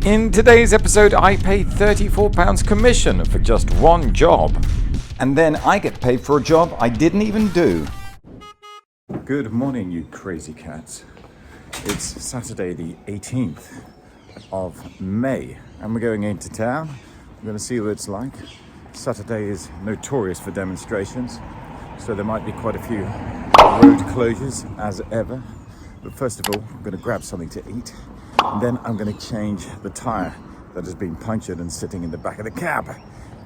In today's episode, I paid £34 commission for just one job. And then I get paid for a job I didn't even do. Good morning, you crazy cats. It's Saturday the 18th of May, and we're going into town. I'm going to see what it's like. Saturday is notorious for demonstrations, so there might be quite a few road closures as ever. But first of all, I'm going to grab something to eat, and then I'm going to change the tyre that has been punctured and sitting in the back of the cab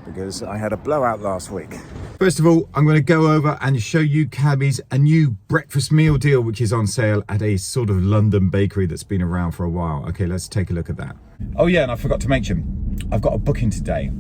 because I had a blowout last week. First of all, I'm going to go over and show you cabbies a new breakfast meal deal which is on sale at a sort of London bakery that's been around for a while. Okay, let's take a look at that. Oh yeah, and I forgot to mention, I've got a booking today.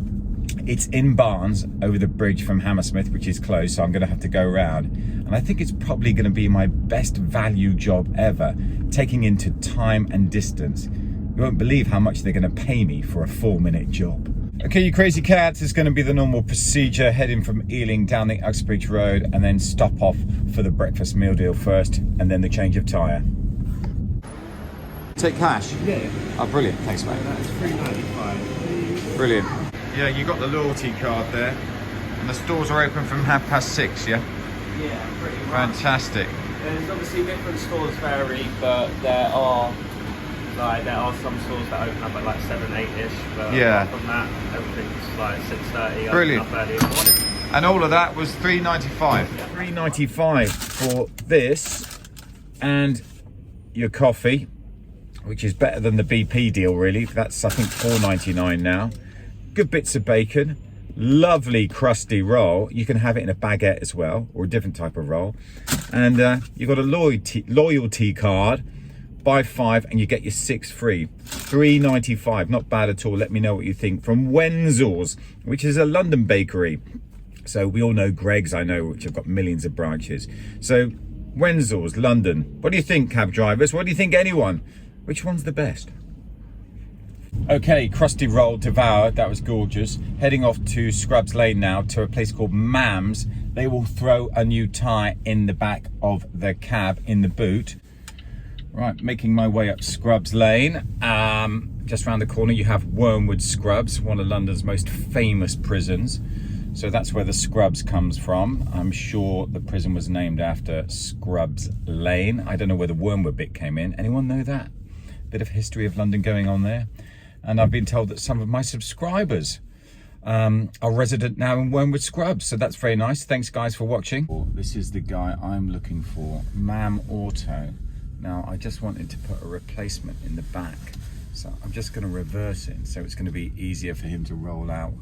It's in Barnes over the bridge from Hammersmith, which is closed, so I'm going to have to go around. And I think it's probably going to be my best value job ever, taking into time and distance. You won't believe how much they're going to pay me for a 4-minute job. Okay, you crazy cats, it's going to be the normal procedure, heading from Ealing down the Uxbridge Road and then stop off for the breakfast meal deal first and then the change of tyre. Take cash? Yeah. Oh, brilliant. Thanks, mate. That's £3.95. Brilliant. Yeah, you got the loyalty card there. And the stores are open from 6:30, yeah? Yeah, pretty much. Fantastic. There's obviously different stores vary, but there are some stores that open up at like 7, 8-ish. But yeah. Apart from that, everything's like 6:30. Brilliant. Open up early in the morning. And all of that was £3.95. Yeah. £3.95 for this and your coffee, which is better than the BP deal, really. That's, I think, £4.99 now. Good bits of bacon, lovely crusty roll. You can have it in a baguette as well, or a different type of roll. And you've got a loyalty card. Buy 5 and you get your 6 free. £3.95, not bad at all. Let me know what you think. From Wenzel's, which is a London bakery. So we all know Greg's, I know, which have got millions of branches. So Wenzel's, London. What do you think, cab drivers? What do you think, anyone? Which one's the best? Okay, crusty roll devoured. That was gorgeous. Heading off to Scrubs Lane now to a place called Mam's. They will throw a new tyre in the back of the cab in the boot. Right, making my way up Scrubs Lane. Just around the corner you have Wormwood Scrubs, one of London's most famous prisons. So that's where the Scrubs comes from. I'm sure the prison was named after Scrubs Lane. I don't know where the Wormwood bit came in. Anyone know that? Bit of history of London going on there. And I've been told that some of my subscribers are resident now in Wormwood Scrubs. So that's very nice. Thanks guys for watching. This is the guy I'm looking for, Mam Auto. Now I just wanted to put a replacement in the back. So I'm just going to reverse it. So it's going to be easier for him to roll out.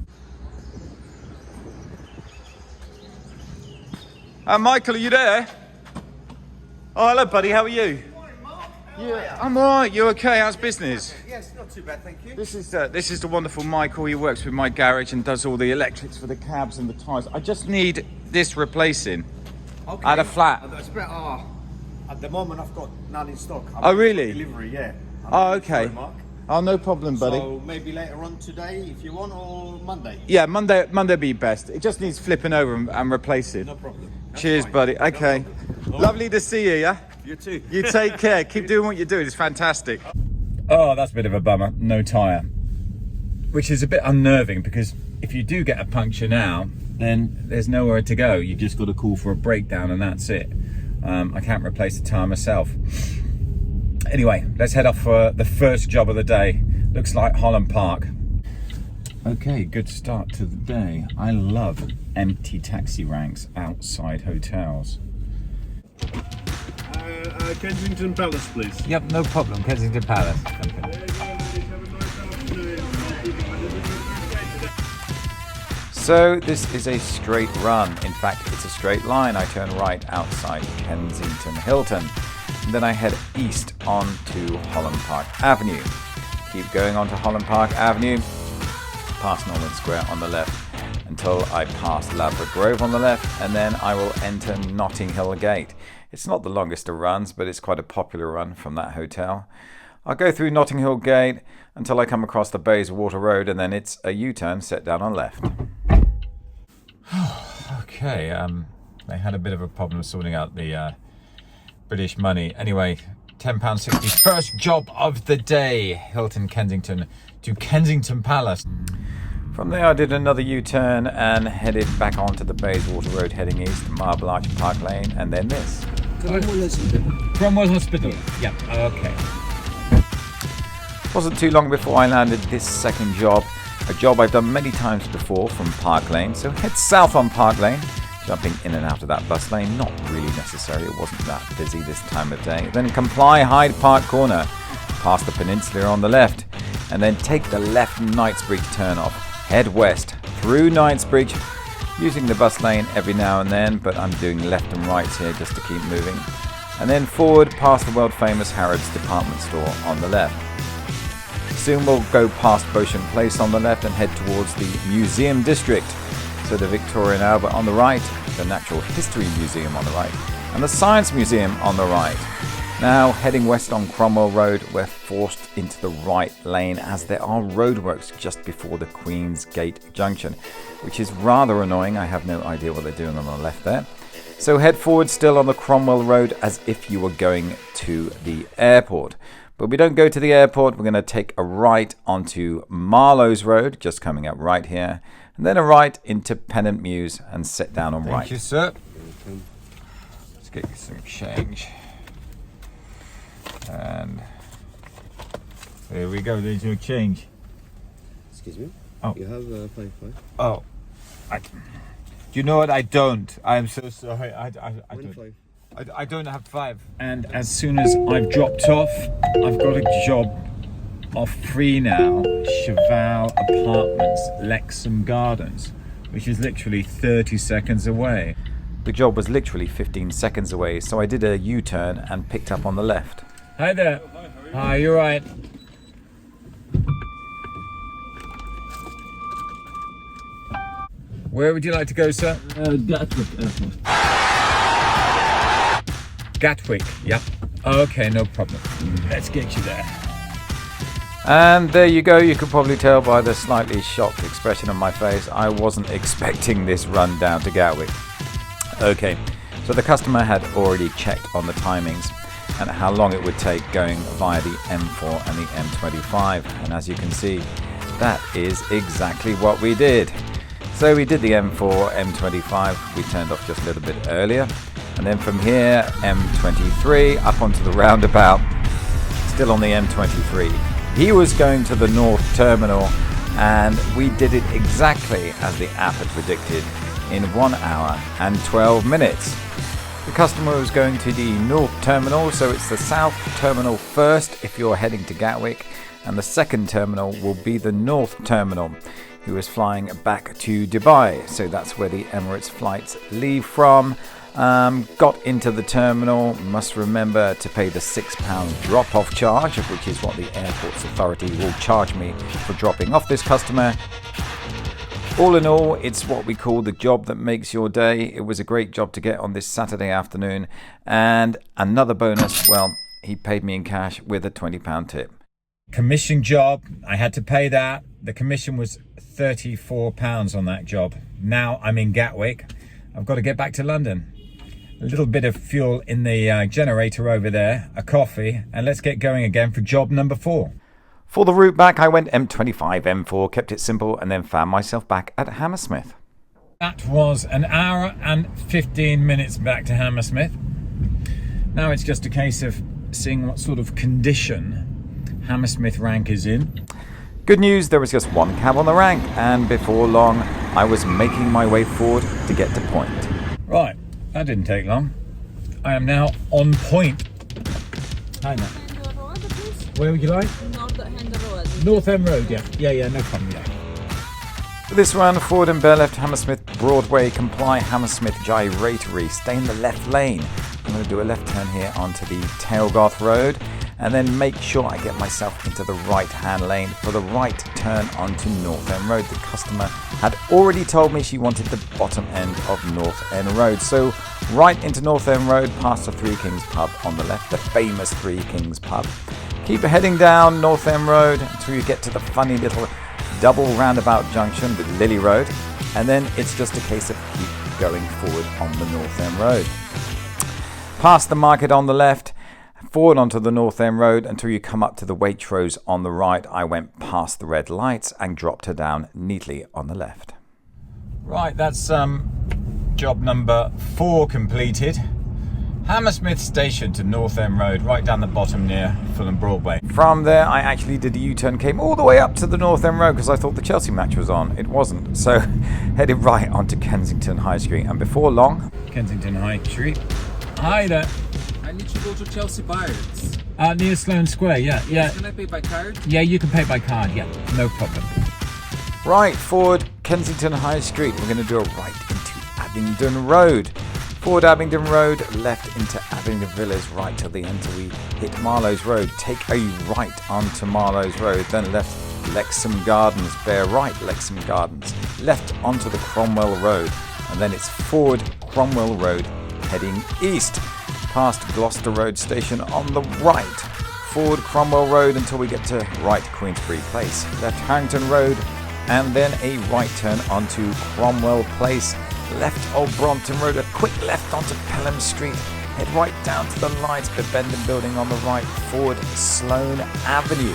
Michael, are you there? Oh, hello buddy, how are you? Yeah, I'm alright. You okay? How's business? Yes, not too bad, thank you. This is the wonderful Michael. He works with my garage and does all the electrics for the cabs and the tyres. I just need this replacing. Okay. At a flat. At the moment, I've got none in stock. Oh, really? Delivery, yeah. Oh, okay. Oh, no problem, buddy. So maybe later on today, if you want, or Monday. Yeah, Monday would be best. It just needs flipping over and replacing. No problem. That's Cheers, fine. buddy. Okay. No Lovely to see you, yeah? You too. You take care. Keep doing what you're doing. It's fantastic. Oh, that's a bit of a bummer. No tyre. Which is a bit unnerving because if you do get a puncture now, then there's nowhere to go. You've just got to call for a breakdown and that's it. I can't replace the tyre myself. Anyway, let's head off for the first job of the day. Looks like Holland Park. Okay, good start to the day. I love empty taxi ranks outside hotels. Kensington Palace, please. Yep, no problem. Kensington Palace. Okay. So this is a straight run. In fact, it's a straight line. I turn right outside Kensington Hilton. And then I head east onto Holland Park Avenue. Keep going onto Holland Park Avenue, past Norman Square on the left until I pass Ladbroke Grove on the left, and then I will enter Notting Hill Gate. It's not the longest of runs, but it's quite a popular run from that hotel. I'll go through Notting Hill Gate until I come across the Bayswater Road, and then it's a U-turn set down on left. Okay, they had a bit of a problem sorting out the British money. Anyway, £10.60. First job of the day. Hilton Kensington to Kensington Palace. From there I did another U-turn and headed back onto the Bayswater Road heading east, Marble Arch Park Lane, and then this. Cromwell Hospital. Yeah, okay. Wasn't too long before I landed this second job, a job I've done many times before from Park Lane. So head south on Park Lane, jumping in and out of that bus lane, not really necessary, it wasn't that busy this time of day. Then comply Hyde Park Corner, past the Peninsula on the left, and then take the left Knightsbridge turn off. Head west through Knightsbridge, using the bus lane every now and then, but I'm doing left and right here just to keep moving. And then forward past the world famous Harrods department store on the left. Soon we'll go past Beauchamp Place on the left and head towards the Museum District. So the Victorian Albert on the right, the Natural History Museum on the right, and the Science Museum on the right. Now heading west on Cromwell Road, we're forced into the right lane as there are roadworks just before the Queen's Gate Junction, which is rather annoying. I have no idea what they're doing on the left there. So head forward still on the Cromwell Road as if you were going to the airport. But we don't go to the airport, we're going to take a right onto Marlowe's Road, just coming up right here, and then a right into Pennant Mews and sit down on right. Thank you, sir. Let's get you some change. And there we go, there's your change. Excuse me? Oh. You have 5-5? Oh. Do you know what? I don't. I'm so sorry. I don't. I don't have 5. And as soon as I've dropped off, I've got a job off free now. Cheval Apartments, Lexham Gardens, which is literally 30 seconds away. The job was literally 15 seconds away, so I did a U-turn and picked up on the left. Hi there. Hi, you're right. Where would you like to go, sir? Gatwick Airport. Gatwick, yep. Okay, no problem. Let's get you there. And there you go. You could probably tell by the slightly shocked expression on my face, I wasn't expecting this run down to Gatwick. Okay, so the customer had already checked on the timings and how long it would take going via the M4 and the M25. And as you can see, that is exactly what we did. So we did the M4, M25, we turned off just a little bit earlier. And then from here, M23 up onto the roundabout, still on the M23. He was going to the North Terminal, and we did it exactly as the app had predicted in 1 hour and 12 minutes. The customer was going to the North Terminal, so it's the South Terminal first if you're heading to Gatwick, and the second terminal will be the North Terminal. He was flying back to Dubai, so that's where the Emirates flights leave from. Got into the terminal, must remember to pay the £6 drop-off charge, which is what the airport's authority will charge me for dropping off this customer. All in all, it's what we call the job that makes your day. It was a great job to get on this Saturday afternoon, and another bonus, well, he paid me in cash with a £20 tip. Commission job, I had to pay that. The commission was £34 on that job. Now I'm in Gatwick. I've got to get back to London. A little bit of fuel in the generator over there, a coffee, and let's get going again for job number 4. For the route back, I went M25, M4, kept it simple, and then found myself back at Hammersmith. That was an hour and 15 minutes back to Hammersmith. Now it's just a case of seeing what sort of condition Hammersmith rank is in. Good news, there was just one cab on the rank, and before long, I was making my way forward to get to point. Right, that didn't take long. I am now on point. Hi, Matt. Where would you like? North End Road, yeah. Yeah, no problem, yeah. For this run, forward and bear left Hammersmith Broadway, comply Hammersmith Gyratory, stay in the left lane. I'm going to do a left turn here onto the Tailgarth Road, and then make sure I get myself into the right-hand lane for the right turn onto North End Road. The customer had already told me she wanted the bottom end of North End Road. So right into North End Road, past the Three Kings pub on the left, the famous Three Kings pub. Keep heading down North End Road until you get to the funny little double roundabout junction with Lily Road, and then it's just a case of keep going forward on the North End Road. Past the market on the left, Forward onto the North End Road until you come up to the Waitrose on the right. I went past the red lights and dropped her down neatly on the left. Right, that's job number 4 completed. Hammersmith Station to North End Road, right down the bottom near Fulham Broadway. From there, I actually did a U-turn, came all the way up to the North End Road because I thought the Chelsea match was on. It wasn't, so headed right onto Kensington High Street. And before long, Kensington High Street. Hi there. I need to go to Chelsea Barracks. Near Sloane Square, yeah. Can I pay by card? Yeah, you can pay by card, yeah, no problem. Right, forward Kensington High Street. We're going to do a right into Abingdon Road. Forward Abingdon Road, left into Abingdon Villas, right till the end till we hit Marlowe's Road. Take a right onto Marlowe's Road, then left Lexham Gardens, bear right Lexham Gardens, left onto the Cromwell Road, and then it's forward Cromwell Road, heading east, past Gloucester Road Station on the right. Forward Cromwell Road until we get to right Queensbury Place, left Harrington Road, and then a right turn onto Cromwell Place. Left Old Brompton Road, a quick left onto Pelham Street, head right down to the lights, Bibendum Building on the right, forward Sloane Avenue.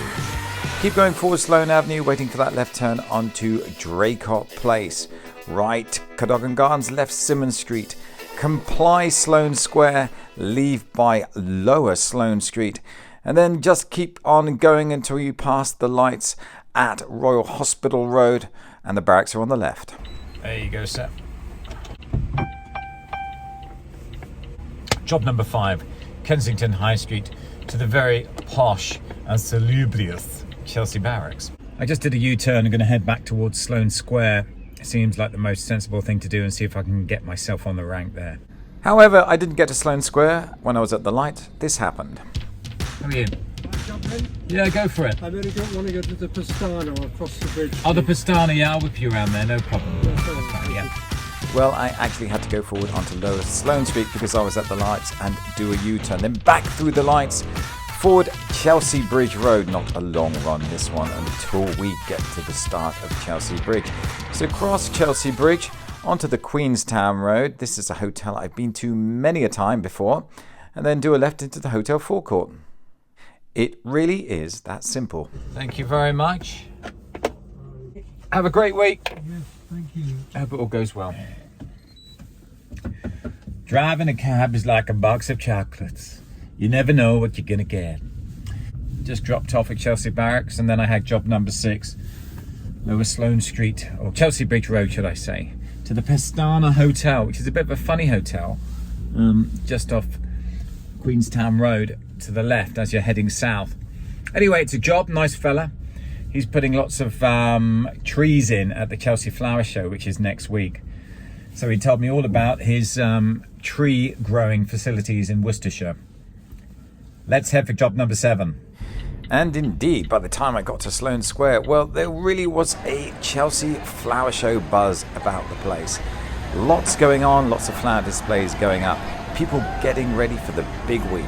Keep going forward Sloane Avenue, waiting for that left turn onto Draycott Place. Right Cadogan Gardens, left Symonds Street, comply Sloane Square, leave by lower Sloane Street, and then just keep on going until you pass the lights at Royal Hospital Road, and the barracks are on the left. There you go, sir. Job number 5, Kensington High Street to the very posh and salubrious Chelsea Barracks. I just did a U-turn. I'm going to head back towards Sloane Square. It seems like the most sensible thing to do and see if I can get myself on the rank there. However, I didn't get to Sloane Square. When I was at the light, this happened. How are you? Yeah, go for it. I really don't want to go to the Pastana or across the bridge. Oh, the Pastana, yeah, I'll whip you around there, no problem. Yeah. Well, I actually had to go forward onto Lower Sloane Street because I was at the lights and do a U-turn. Then back through the lights, forward Chelsea Bridge Road. Not a long run, this one, until we get to the start of Chelsea Bridge. So cross Chelsea Bridge onto the Queenstown Road. This is a hotel I've been to many a time before. And then do a left into the hotel forecourt. It really is that simple. Thank you very much. Have a great week. Yes, thank you. I hope it all goes well. Driving a cab is like a box of chocolates. You never know what you're gonna get. Just dropped off at Chelsea Barracks, and then I had job number 6, Lower Sloane Street, or Chelsea Bridge Road, should I say, to the Pastana Hotel, which is a bit of a funny hotel, just off Queenstown Road to the left as you're heading south. Anyway, it's a job, nice fella. He's putting lots of trees in at the Chelsea Flower Show, which is next week. So he told me all about his tree growing facilities in Worcestershire. Let's head for job number 7. And indeed, by the time I got to Sloane Square, well, there really was a Chelsea Flower Show buzz about the place. Lots going on, lots of flower displays going up, people getting ready for the big week.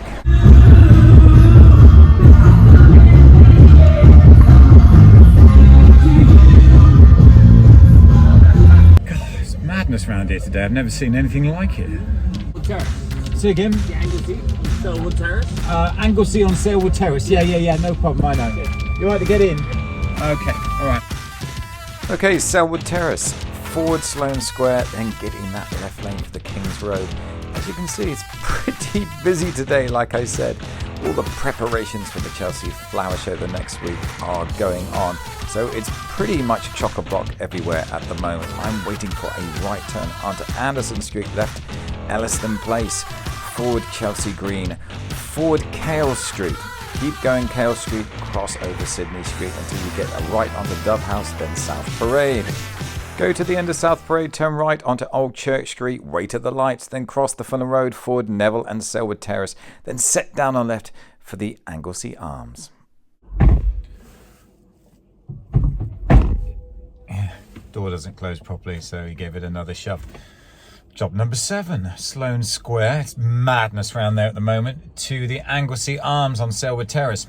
Around here today. I've never seen anything like it. See again? The Anglesey, Selwood Terrace. Anglesey on Selwood Terrace. Yeah, no problem. I know. You all right to get in? Okay, all right. Okay, Selwood Terrace. Forward Sloane Square, then get in that left lane for the King's Road. As you can see, it's pretty busy today, like I said. All the preparations for the Chelsea Flower Show the next week are going on. So it's pretty much chock-a-block everywhere at the moment. I'm waiting for a right turn onto Anderson Street, left Elliston Place, forward Chelsea Green, forward Kale Street. Keep going Kale Street, cross over Sydney Street until you get a right onto Dove House, then South Parade. Go to the end of South Parade, turn right onto Old Church Street, wait at the lights, then cross the Fulham Road, forward Neville and Selwood Terrace, then set down on left for the Anglesey Arms. Door doesn't close properly, so he gave it another shove. Job number 7, Sloane Square. It's madness around there at the moment. To the Anglesey Arms on Selwood Terrace.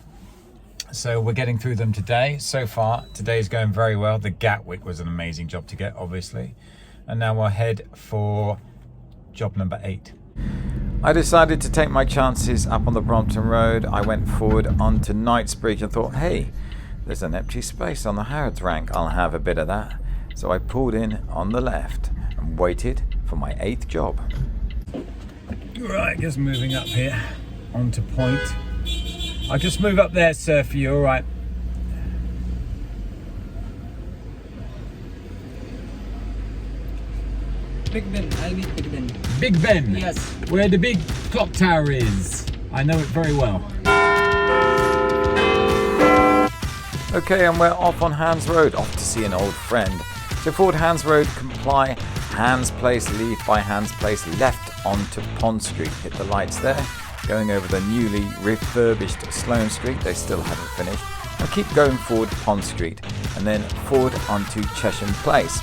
So we're getting through them today. So far, today's going very well. The Gatwick was an amazing job to get, obviously. And now we'll head for job number 8. I decided to take my chances up on the Brompton Road. I went forward onto Knightsbridge and thought, hey, there's an empty space on the Harrods rank. I'll have a bit of that. So I pulled in on the left and waited for my 8th job. Right, just moving up here onto Point. I'll just move up there, sir, for you, all right? Big Ben. I need Big Ben. Big Ben? Yes. Where the big clock tower is. I know it very well. Okay, and we're off on Hands Road, off to see an old friend. So forward Hands Road, comply, Hands Place, leave by Hands Place, left onto Pond Street. Hit the lights there. Going over the newly refurbished Sloane Street, they still haven't finished. And keep going forward Pond Street, and then forward onto Chesham Place.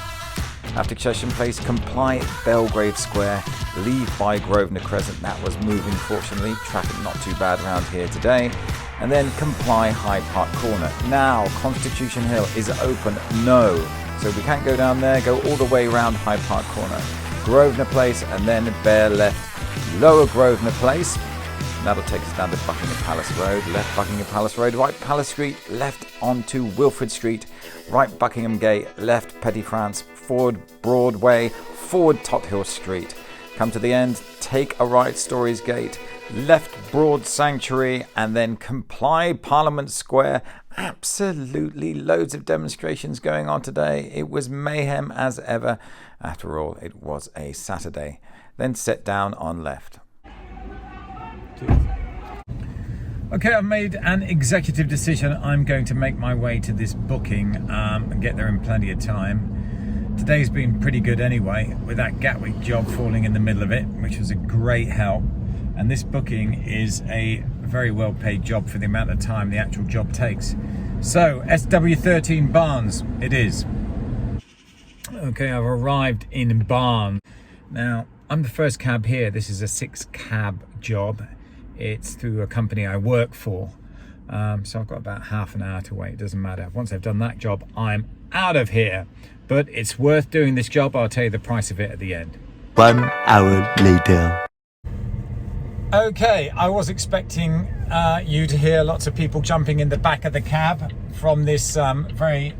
After Chesham Place, comply Belgrave Square, leave by Grosvenor Crescent. That was moving, fortunately. Traffic not too bad around here today. And then comply Hyde Park Corner. Now, Constitution Hill is open. No. So we can't go down there. Go all the way around Hyde Park Corner. Grosvenor Place, and then bear left Lower Grosvenor Place. And that'll take us down to Buckingham Palace Road. Left Buckingham Palace Road, right Palace Street, left onto Wilfrid Street, right Buckingham Gate, left Petty France, forward Broadway, forward Tothill Street. Come to the end, take a right Storey's Gate, left Broad Sanctuary, and then comply Parliament Square. Absolutely loads of demonstrations going on today. It was mayhem as ever. After all, it was a Saturday. Then set down on left. Okay, I've made an executive decision. I'm going to make my way to this booking and get there in plenty of time. Today's been pretty good anyway, with that Gatwick job falling in the middle of it, which was a great help. And this booking is a very well paid job for the amount of time the actual job takes. So, SW13 Barnes, it is. Okay, I've arrived in Barnes. Now, I'm the first cab here. This is a 6-cab job. It's through a company I work for. So I've got about half an hour to wait. It doesn't matter. Once I've done that job, I'm out of here. But it's worth doing this job. I'll tell you the price of it at the end. 1 hour later. Okay, I was expecting you to hear lots of people jumping in the back of the cab from this very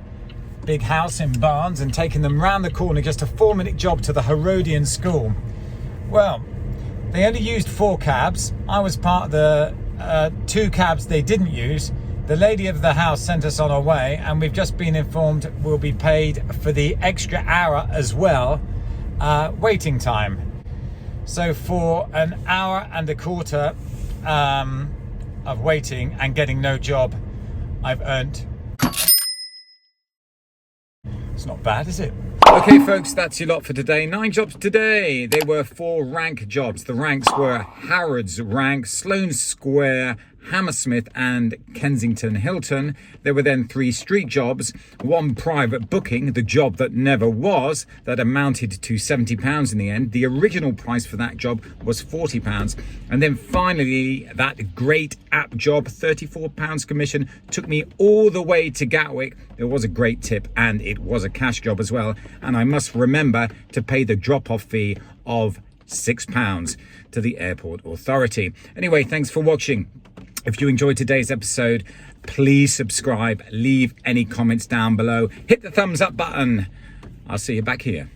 big house in Barnes and taking them round the corner, just a 4-minute job to the Herodian School. Well, they only used 4 cabs. I was part of the 2 cabs they didn't use. The lady of the house sent us on our way, and we've just been informed we'll be paid for the extra hour as well, waiting time. So for an hour and a quarter of waiting and getting no job, I've earned. It's not bad, is it? Okay, folks, that's your lot for today. 9 jobs today. They were 4 rank jobs. The ranks were Harrods rank, Sloane Square, Hammersmith and Kensington Hilton. There were then 3 street jobs, 1 private booking, the job that never was, that amounted to £70 in the end. The original price for that job was £40. And then finally, that great app job, £34 commission, took me all the way to Gatwick. It was a great tip, and it was a cash job as well. And I must remember to pay the drop-off fee of £6 to the airport authority. Anyway, thanks for watching. If you enjoyed today's episode, please subscribe, leave any comments down below, hit the thumbs up button. I'll see you back here.